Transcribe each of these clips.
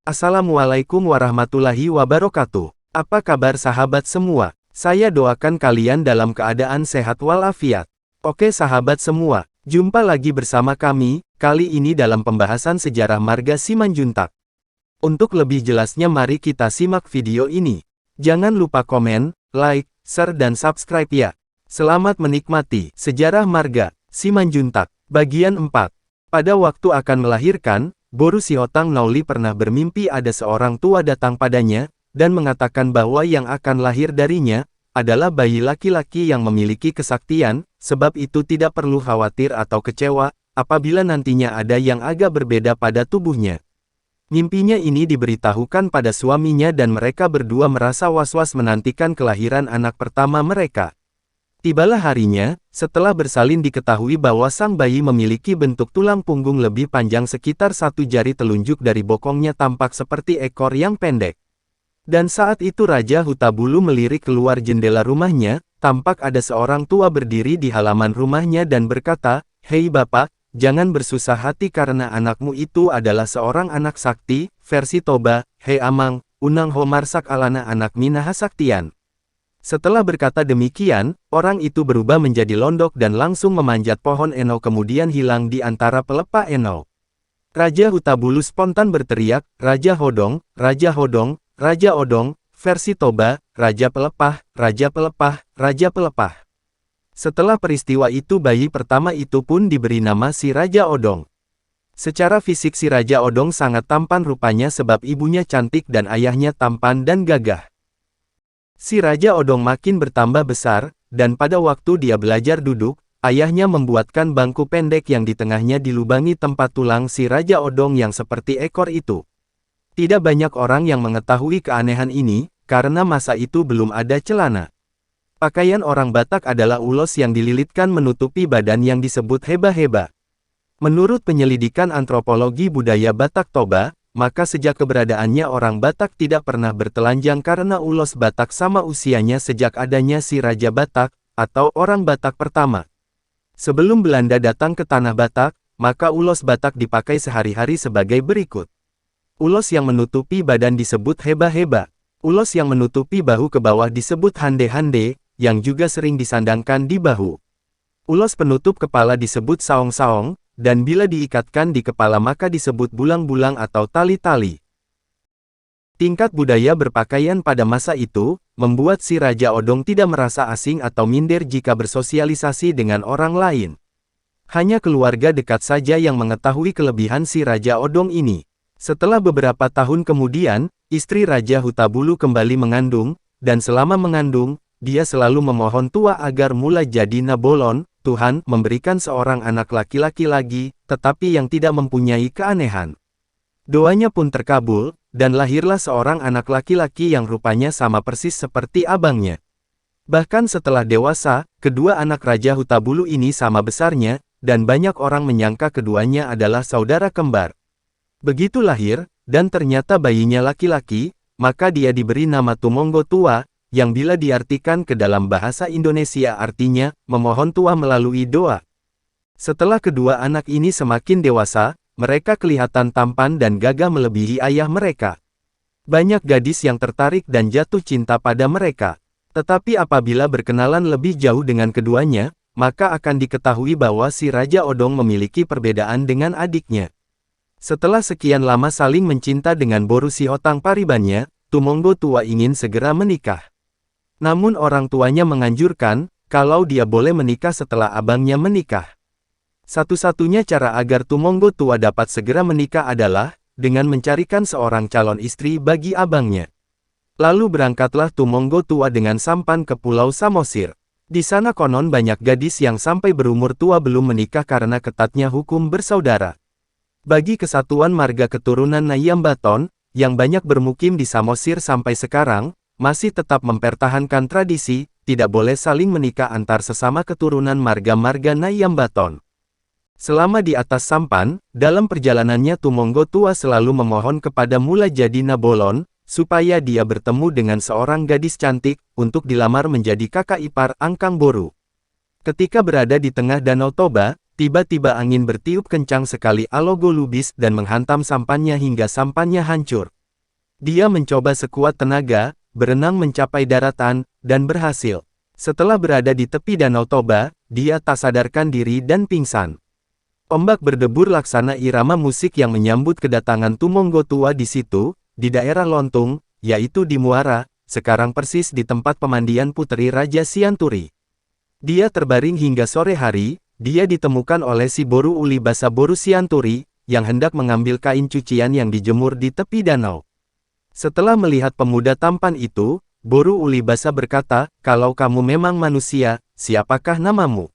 Assalamualaikum warahmatullahi wabarakatuh. Apa kabar sahabat semua? Saya doakan kalian dalam keadaan sehat walafiat. Oke sahabat semua, jumpa lagi bersama kami, kali ini dalam pembahasan sejarah marga Simanjuntak. Untuk lebih jelasnya mari kita simak video ini. Jangan lupa komen, like, share dan subscribe ya. Selamat menikmati sejarah marga Simanjuntak, bagian 4. Pada waktu akan melahirkan, Boru Sihotang Nauli pernah bermimpi ada seorang tua datang padanya, dan mengatakan bahwa yang akan lahir darinya, adalah bayi laki-laki yang memiliki kesaktian, sebab itu tidak perlu khawatir atau kecewa, apabila nantinya ada yang agak berbeda pada tubuhnya. Mimpinya ini diberitahukan pada suaminya dan mereka berdua merasa was-was menantikan kelahiran anak pertama mereka. Tibalah harinya, setelah bersalin diketahui bahwa sang bayi memiliki bentuk tulang punggung lebih panjang sekitar 1 jari telunjuk dari bokongnya tampak seperti ekor yang pendek. Dan saat itu Raja Hutabulu melirik keluar jendela rumahnya, tampak ada seorang tua berdiri di halaman rumahnya dan berkata, "Hei Bapak, jangan bersusah hati karena anakmu itu adalah seorang anak sakti, versi Toba, Hei Amang, Unang Homarsak Alana anak Minaha Saktian." Setelah berkata demikian, orang itu berubah menjadi londok dan langsung memanjat pohon eno kemudian hilang di antara pelepah eno. Raja Hutabulu spontan berteriak, "Raja Hodong, Raja Hodong, Raja Odong," versi Toba, Raja Pelepah, Raja Pelepah, Raja Pelepah. Setelah peristiwa itu bayi pertama itu pun diberi nama si Raja Odong. Secara fisik si Raja Odong sangat tampan rupanya sebab ibunya cantik dan ayahnya tampan dan gagah. Si Raja Odong makin bertambah besar, dan pada waktu dia belajar duduk, ayahnya membuatkan bangku pendek yang di tengahnya dilubangi tempat tulang si Raja Odong yang seperti ekor itu. Tidak banyak orang yang mengetahui keanehan ini, karena masa itu belum ada celana. Pakaian orang Batak adalah ulos yang dililitkan menutupi badan yang disebut heba-heba. Menurut penyelidikan antropologi budaya Batak Toba, maka sejak keberadaannya orang Batak tidak pernah bertelanjang karena ulos Batak sama usianya sejak adanya si Raja Batak, atau orang Batak pertama. Sebelum Belanda datang ke tanah Batak, maka ulos Batak dipakai sehari-hari sebagai berikut. Ulos yang menutupi badan disebut heba-heba. Ulos yang menutupi bahu ke bawah disebut hande-hande, yang juga sering disandangkan di bahu. Ulos penutup kepala disebut saong-saong, dan bila diikatkan di kepala maka disebut bulang-bulang atau tali-tali. Tingkat budaya berpakaian pada masa itu, membuat si Raja Odong tidak merasa asing atau minder jika bersosialisasi dengan orang lain. Hanya keluarga dekat saja yang mengetahui kelebihan si Raja Odong ini. Setelah beberapa tahun kemudian, istri Raja Hutabulu kembali mengandung, dan selama mengandung, dia selalu memohon tua agar mula jadi Nabolon, Tuhan memberikan seorang anak laki-laki lagi, tetapi yang tidak mempunyai keanehan. Doanya pun terkabul, dan lahirlah seorang anak laki-laki yang rupanya sama persis seperti abangnya. Bahkan setelah dewasa, kedua anak Raja Hutabulu ini sama besarnya, dan banyak orang menyangka keduanya adalah saudara kembar. Begitu lahir, dan ternyata bayinya laki-laki, maka dia diberi nama Tumonggo Tua, yang bila diartikan ke dalam bahasa Indonesia artinya, memohon tua melalui doa. Setelah kedua anak ini semakin dewasa, mereka kelihatan tampan dan gagah melebihi ayah mereka. Banyak gadis yang tertarik dan jatuh cinta pada mereka. Tetapi apabila berkenalan lebih jauh dengan keduanya, maka akan diketahui bahwa si Raja Odong memiliki perbedaan dengan adiknya. Setelah sekian lama saling mencinta dengan Boru Sihotang Paribannya, Tumonggo Tua ingin segera menikah. Namun orang tuanya menganjurkan, kalau dia boleh menikah setelah abangnya menikah. Satu-satunya cara agar Tumonggo Tua dapat segera menikah adalah, dengan mencarikan seorang calon istri bagi abangnya. Lalu berangkatlah Tumonggo Tua dengan sampan ke Pulau Samosir. Di sana konon banyak gadis yang sampai berumur tua belum menikah karena ketatnya hukum bersaudara. Bagi kesatuan marga keturunan Nayambaton, yang banyak bermukim di Samosir sampai sekarang, masih tetap mempertahankan tradisi, tidak boleh saling menikah antar sesama keturunan marga-marga Nayambaton. Selama di atas sampan, dalam perjalanannya Tumonggo Tua selalu memohon kepada Mula Jadi Nabolon, supaya dia bertemu dengan seorang gadis cantik, untuk dilamar menjadi kakak ipar Angkang Boru. Ketika berada di tengah Danau Toba, tiba-tiba angin bertiup kencang sekali Alogo Lubis dan menghantam sampannya hingga sampannya hancur. Dia mencoba sekuat tenaga, berenang mencapai daratan, dan berhasil. Setelah berada di tepi Danau Toba, dia tak sadarkan diri dan pingsan. Ombak berdebur laksana irama musik yang menyambut kedatangan Tumonggo Tua di situ, di daerah Lontung, yaitu di Muara, sekarang persis di tempat pemandian Puteri Raja Sianturi. Dia terbaring hingga sore hari, dia ditemukan oleh si Boru Uli Basa Boru Sianturi, yang hendak mengambil kain cucian yang dijemur di tepi danau. Setelah melihat pemuda tampan itu, Boru Uli Basa berkata, "Kalau kamu memang manusia, siapakah namamu?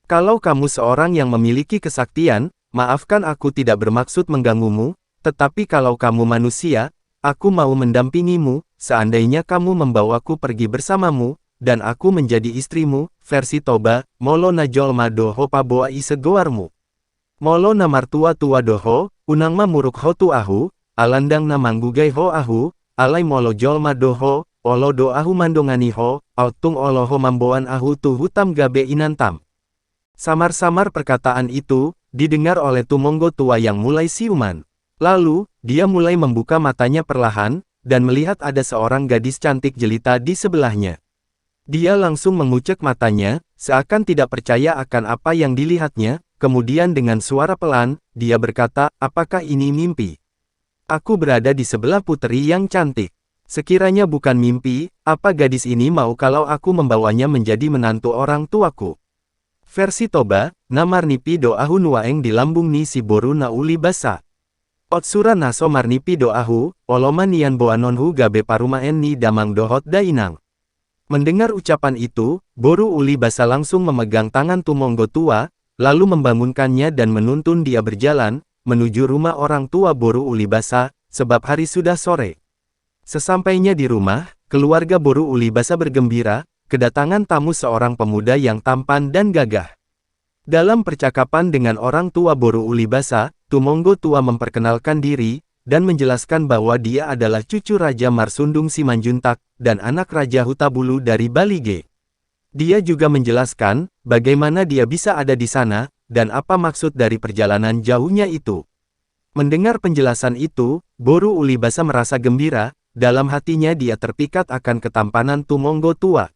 Kalau kamu seorang yang memiliki kesaktian, maafkan aku tidak bermaksud mengganggumu, tetapi kalau kamu manusia, aku mau mendampingimu, seandainya kamu membawaku pergi bersamamu, dan aku menjadi istrimu." Versi Toba, Molo na jolma doho paboa isegoarmu. Molo na martua tua doho, unang ma muruk ho tu ahu, alandang na manggugai ho ahu, alai molo jolma doho, olo do ahu mandongani ho, autung oloho mamboan ahu tu hutam gabe inantam. Samar-samar perkataan itu, didengar oleh Tumonggo Tua yang mulai siuman. Lalu, dia mulai membuka matanya perlahan, dan melihat ada seorang gadis cantik jelita di sebelahnya. Dia langsung mengucek matanya, seakan tidak percaya akan apa yang dilihatnya, kemudian dengan suara pelan, dia berkata, "Apakah ini mimpi? Aku berada di sebelah puteri yang cantik. Sekiranya bukan mimpi, apa gadis ini mau kalau aku membawanya menjadi menantu orang tuaku?" Versi Toba, Namarnipi doahu nuaeng di lambung ni si Boru na Uli Basa. Otsura naso marnipi doahu, oloman nian boanonhu gabe parumaen ni damang dohot dainang. Mendengar ucapan itu, Boru Uli Basa langsung memegang tangan Tumonggo Tua, lalu membangunkannya dan menuntun dia berjalan, menuju rumah orang tua Boru Uli Basa, sebab hari sudah sore. Sesampainya di rumah, keluarga Boru Uli Basa bergembira, kedatangan tamu seorang pemuda yang tampan dan gagah. Dalam percakapan dengan orang tua Boru Uli Basa, Tumonggo Tua memperkenalkan diri, dan menjelaskan bahwa dia adalah cucu Raja Marsundung Simanjuntak, dan anak Raja Hutabulu dari Balige. Dia juga menjelaskan, bagaimana dia bisa ada di sana, dan apa maksud dari perjalanan jauhnya itu. Mendengar penjelasan itu, Boru Uli Basa merasa gembira, dalam hatinya dia terpikat akan ketampanan Tumonggo Tua.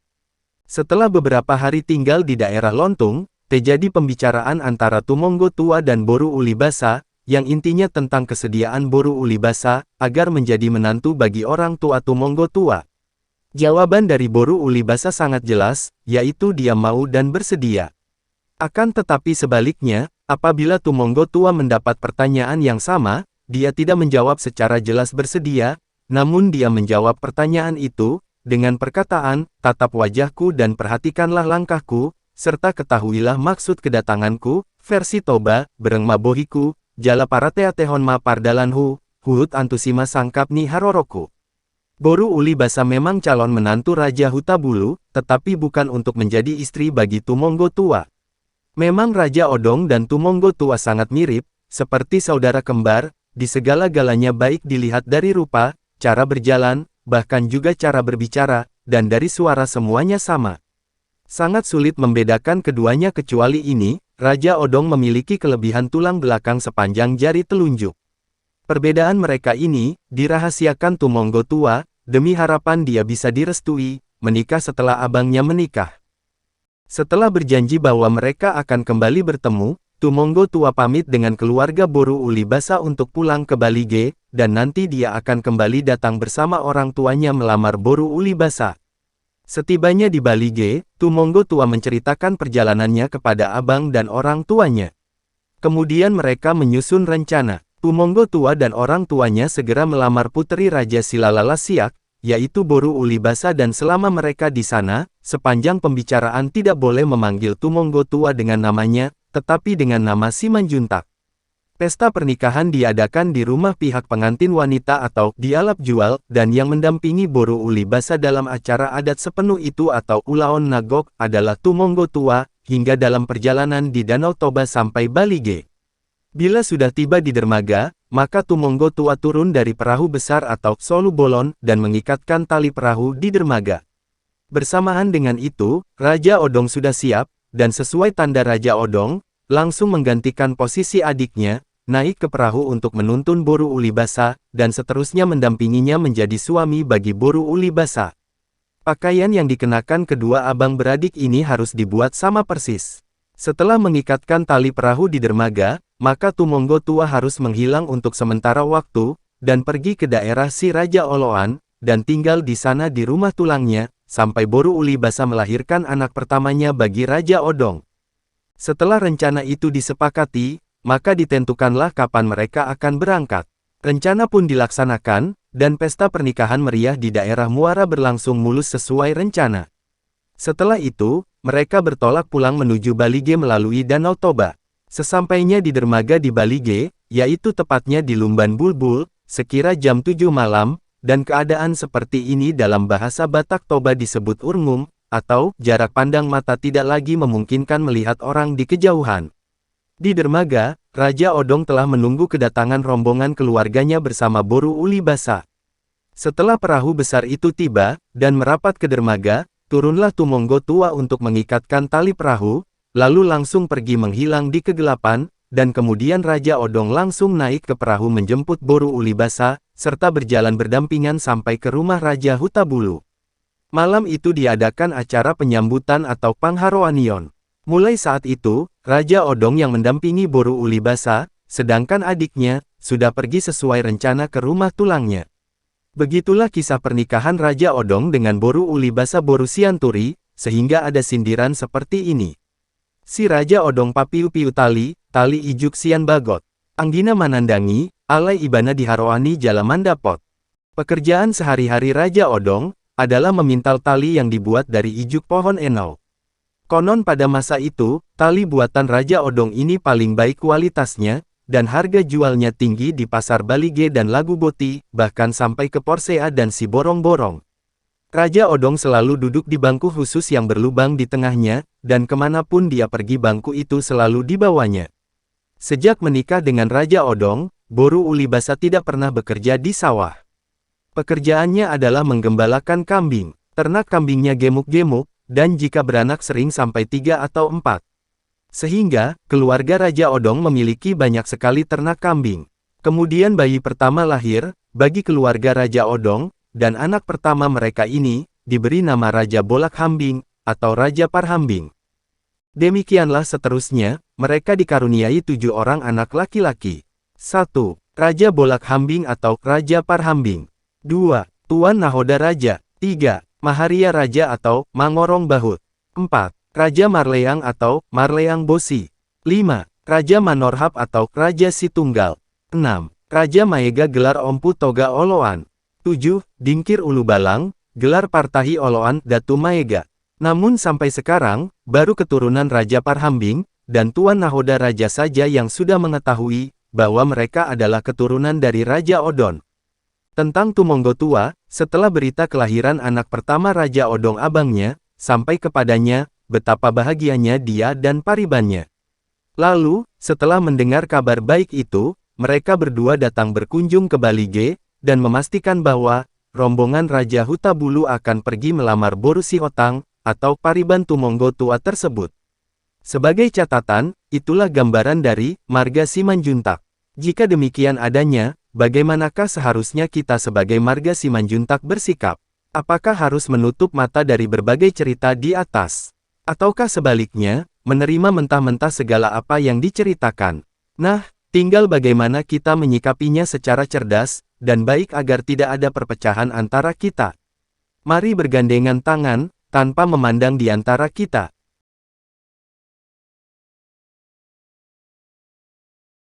Setelah beberapa hari tinggal di daerah Lontung, terjadi pembicaraan antara Tumonggo Tua dan Boru Uli Basa, yang intinya tentang kesediaan Boru Uli Basa, agar menjadi menantu bagi orang tua Tumonggo Tua. Jawaban dari Boru Uli Basa sangat jelas, yaitu dia mau dan bersedia. Akan tetapi sebaliknya, apabila Tumonggo Tua mendapat pertanyaan yang sama, dia tidak menjawab secara jelas bersedia, namun dia menjawab pertanyaan itu, dengan perkataan, "Tatap wajahku dan perhatikanlah langkahku, serta ketahuilah maksud kedatanganku." Versi Toba, Bereng mabohiku, jala parateatehon ma pardalanhu, huhut antusima sangkap ni haroroku. Boru Uli Basa memang calon menantu Raja Hutabulu, tetapi bukan untuk menjadi istri bagi Tumonggo Tua. Memang Raja Odong dan Tumonggo Tua sangat mirip, seperti saudara kembar, di segala-galanya baik dilihat dari rupa, cara berjalan, bahkan juga cara berbicara, dan dari suara semuanya sama. Sangat sulit membedakan keduanya kecuali ini, Raja Odong memiliki kelebihan tulang belakang sepanjang jari telunjuk. Perbedaan mereka ini, dirahasiakan Tumonggo Tua, demi harapan dia bisa direstui, menikah setelah abangnya menikah. Setelah berjanji bahwa mereka akan kembali bertemu, Tumonggo Tua pamit dengan keluarga Boru Uli Basa untuk pulang ke Balige, dan nanti dia akan kembali datang bersama orang tuanya melamar Boru Uli Basa. Setibanya di Balige, Tumonggo Tua menceritakan perjalanannya kepada abang dan orang tuanya. Kemudian mereka menyusun rencana. Tumonggo Tua dan orang tuanya segera melamar puteri Raja Silalalasiak, yaitu Boru Uli Basa, dan selama mereka di sana, sepanjang pembicaraan tidak boleh memanggil Tumonggo Tua dengan namanya, tetapi dengan nama Simanjuntak. Pesta pernikahan diadakan di rumah pihak pengantin wanita atau di alap jual, dan yang mendampingi Boru Uli Basa dalam acara adat sepenuh itu atau Ulaon Nagok adalah Tumonggo Tua, hingga dalam perjalanan di Danau Toba sampai Balige. Bila sudah tiba di dermaga, maka Tumonggo Tua turun dari perahu besar atau solu bolon dan mengikatkan tali perahu di dermaga. Bersamaan dengan itu, Raja Odong sudah siap, dan sesuai tanda Raja Odong, langsung menggantikan posisi adiknya, naik ke perahu untuk menuntun Boru Ulibasa, dan seterusnya mendampinginya menjadi suami bagi Boru Ulibasa. Pakaian yang dikenakan kedua abang beradik ini harus dibuat sama persis. Setelah mengikatkan tali perahu di dermaga, maka Tumonggo Tua harus menghilang untuk sementara waktu, dan pergi ke daerah si Raja Oloan, dan tinggal di sana di rumah tulangnya, sampai Boru Ulibasa melahirkan anak pertamanya bagi Raja Odong. Setelah rencana itu disepakati, maka ditentukanlah kapan mereka akan berangkat. Rencana pun dilaksanakan, dan pesta pernikahan meriah di daerah Muara berlangsung mulus sesuai rencana. Setelah itu, mereka bertolak pulang menuju Balige melalui Danau Toba. Sesampainya di dermaga di Balige, yaitu tepatnya di Lumban Bulbul, sekira jam 7 malam, dan keadaan seperti ini dalam bahasa Batak Toba disebut urngum, atau jarak pandang mata tidak lagi memungkinkan melihat orang di kejauhan. Di dermaga, Raja Odong telah menunggu kedatangan rombongan keluarganya bersama Boru Ulibasa. Setelah perahu besar itu tiba, dan merapat ke dermaga, turunlah Tumonggo Tua untuk mengikatkan tali perahu, lalu langsung pergi menghilang di kegelapan, dan kemudian Raja Odong langsung naik ke perahu menjemput Boru Ulibasa, serta berjalan berdampingan sampai ke rumah Raja Hutabulu. Malam itu diadakan acara penyambutan atau Pangharoanion. Mulai saat itu, Raja Odong yang mendampingi Boru Ulibasa, sedangkan adiknya, sudah pergi sesuai rencana ke rumah tulangnya. Begitulah kisah pernikahan Raja Odong dengan Boru Ulibasa Boru Sianturi, sehingga ada sindiran seperti ini. Si Raja Odong papiu-piu tali ijuk sian bagot. Anggina manandangi, alai ibana diharoani jalaman dapot. Pekerjaan sehari-hari Raja Odong, adalah memintal tali yang dibuat dari ijuk pohon enau. Konon pada masa itu, tali buatan Raja Odong ini paling baik kualitasnya, dan harga jualnya tinggi di pasar Balige dan Laguboti, bahkan sampai ke Porsea dan si Borong-Borong. Raja Odong selalu duduk di bangku khusus yang berlubang di tengahnya, dan kemanapun dia pergi bangku itu selalu dibawanya. Sejak menikah dengan Raja Odong, Boru Ulibasa tidak pernah bekerja di sawah. Pekerjaannya adalah menggembalakan kambing, ternak kambingnya gemuk-gemuk, dan jika beranak sering sampai 3 atau 4. Sehingga, keluarga Raja Odong memiliki banyak sekali ternak kambing. Kemudian bayi pertama lahir, bagi keluarga Raja Odong, dan anak pertama mereka ini, diberi nama Raja Bolak Hambing, atau Raja Parhambing. Demikianlah seterusnya, mereka dikaruniai 7 orang anak laki-laki. 1. Raja Bolak Hambing atau Raja Parhambing. 2. Tuan Nahoda Raja. 3. Maharia Raja atau Mangorong Bahut. 4. Raja Marleang atau Marleang Bosi. 5. Raja Manorhap atau Raja Situnggal. 6. Raja Maega gelar Ompu Toga Oloan. 7. Dingkir Ulu Balang, gelar Partahi Oloan Datu Maega. Namun sampai sekarang, baru keturunan Raja Parhambing, dan Tuan Nahoda Raja saja yang sudah mengetahui, bahwa mereka adalah keturunan dari Raja Odon. Tentang Tumonggo Tua, setelah berita kelahiran anak pertama Raja Odong abangnya, sampai kepadanya, betapa bahagianya dia dan paribannya. Lalu, setelah mendengar kabar baik itu, mereka berdua datang berkunjung ke Balige, dan memastikan bahwa, rombongan Raja Hutabulu akan pergi melamar Boru Sihotang, atau pariban Tumonggo Tua tersebut. Sebagai catatan, itulah gambaran dari marga Simanjuntak. Jika demikian adanya, bagaimanakah seharusnya kita sebagai marga Simanjuntak bersikap? Apakah harus menutup mata dari berbagai cerita di atas? Ataukah sebaliknya, menerima mentah-mentah segala apa yang diceritakan? Nah, tinggal bagaimana kita menyikapinya secara cerdas, dan baik agar tidak ada perpecahan antara kita. Mari bergandengan tangan, tanpa memandang di antara kita.